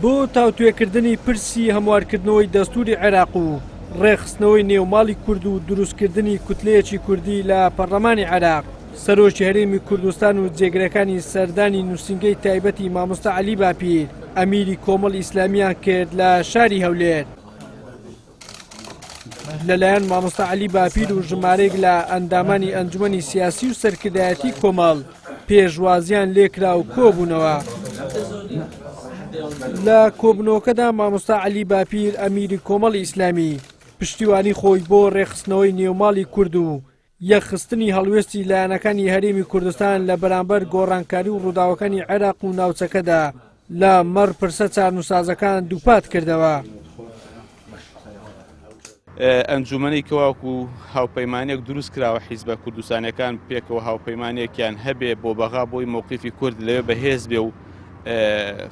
بۆ تاوتوێکردنی پرسی هەموارکردنەوەی دەستوری عێراق و ڕێخستنەوەی نێوماڵی کورد و دروستکردنی کوتلەیەکی کوردی لە پەرلەمانی عێراق سەرۆکی هەرێمی کوردستان و جێگرەکانی سەردانی نووسینگەی تایبەتی مامۆستا عەلی باپیر ئەمیری کۆمەڵ ئیسلامیان کرد لە شاری هەولێر. لەلایەن مامۆستا عەلی باپیر و ژمارەیەک لە ئەندامانی ئەنجومەنی سیاسی و سەرکردایەتی کۆمەڵ پێشوازیان لێکرا و کۆبوونەوە. لە کۆبنەوەکەدا مامۆستا عەلی باپیر ئەمیری کۆمەڵی ئیسلامی پشتیوانی خۆی بۆ ڕێخستنەوەی نێوماڵی کورد و یەکخستنی هەڵوێستی لایەنەکانی هەرێمی کوردستان لە بەرامبەر گۆڕانکاری و ڕووداوەکانی عێراق و ناوچەکەدا لە مەڕ پرسە چارنووسازەکان دووپات کردەوە. ئەنجومەنی کەواکو هاوپەیمانێک دروست کراوە حیزبە کوردستانیەکان پێکەوە هاوپەیمانێکیان هەبێ بۆ بەغا بۆی مووقیفی کورد لەوێ بەهێز بێ و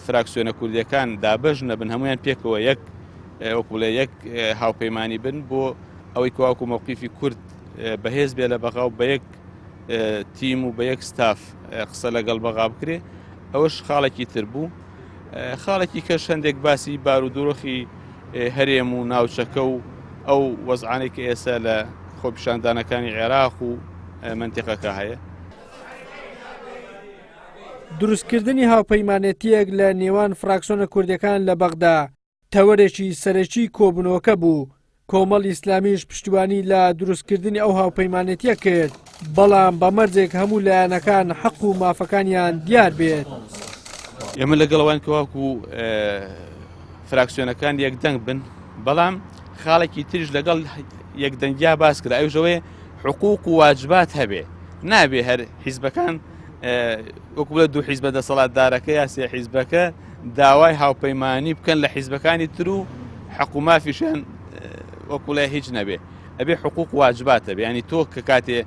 فراکسیۆنە کوردیەکان دابەژ نەبن هەمویان پێکەوە یەک هاوپەیمانی بن بۆ ئەوەی کەواکو مووقیفی کورد بەهێز بێ لە بەغا و بە یەک تیم و بە یەک ستاف قسە لەگەڵ بەغا بکرێ. ئەوەش خاڵێکی تر بوو، خاڵێکی کەش هەندێک باسی بارودۆخی هەرێم و ناوچەکە و ئەو وەزعانێک کە ئێستا لە خۆپیشاندانەکانی عێراق و منتیقەکە هەیە. دروستکردنی هاوپەیمانێتیەک لە نێوان فراکسیۆنە کوردیەکان لە بەغدا تەوەرێکی سەرەکی کۆبوونەوەکە بوو. کۆمەڵ ئیسلامیش پشتیوانی لە دروستکردنی ئەو هاوپەیمانێتیە کرد، بەڵام بە مەرجێک هەموو لایەنەکان حەق و مافەکانیان دیار بێت. ئێمە لەگەڵەوەن کەواکو فراکسیۆنەکان یەکدەنگ بن، بەڵام خاڵێکی تریش لەگەڵ یەکدەنگیا باس کرا، ئەوژەوەی حقوق و واجبات هەبێ، نابێ هەر حیزبەکان وەکو لە دوو حیزبە دەسەڵاتدارەکە یا سێ حیزبەکە داوای هاوپەیمانی بکەن لە حیزبەکانی تر و حەق و مافیشیان وەکو لای هیچ نەبێ، ئەبێ حقوق واجبات هەبێ. ینی تۆ کە کاتێ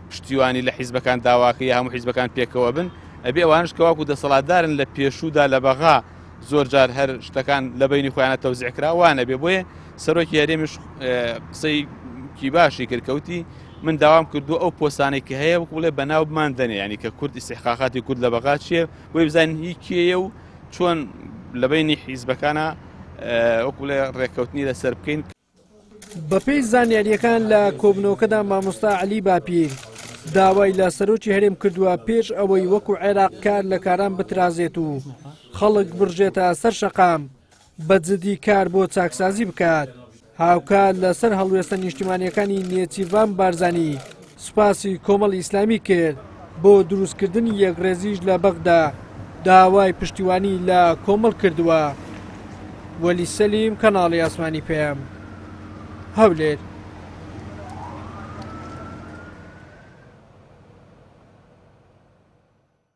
پشتیوانی لە حیزبەکان داواکە یا هەموو حیزبەکان پێکەوە بن، ئەبێ ئەوانش کەواکو دەسەڵاتدارن لە پێشوودا لە بەغا زۆر جار هەر شتەکان لە بینی خۆیانە تەوزیعکرا وانە بێ. بۆیە سەرۆکی هەرێمیش قسەی کی باشی کردکەوتی من داوام کردو ئەو پۆستانەی کە هەیە وەکو بڵێ بەناو بماندنێ، ینی کە کورد استحقاقاتی کورد لە بەغا چییە بۆی بزانین هی کێیە و چۆن لە بینی حیزبەکانە وەکو بڵێ ڕێککەوتنی لەسەر بکەین. بەپێی زانیاریەکان لە کۆبنەوەکەدا مامۆستا عەلی باپیر داوای لە سەرۆکی هەرێم کردووە پێش ئەوەی وەکو عێراق کار لە کاران بترازێت و خەڵک بڕژێتە سەر شەقام بەجددی کار بۆ چاکسازی بکات. هاوکات لەسەر هەڵوێستە نیشتیمانیەکانی نێچیڤان بارزانی سوپاسی کۆمەڵ ئیسلامی کرد بۆ دروستکردنی یەکڕێزیش لە بەغدا داوای پشتیوانی لە کۆمەڵ کردووە. وەلی سەلیم، کەناڵی ئاسمانی پێم، هەولێر.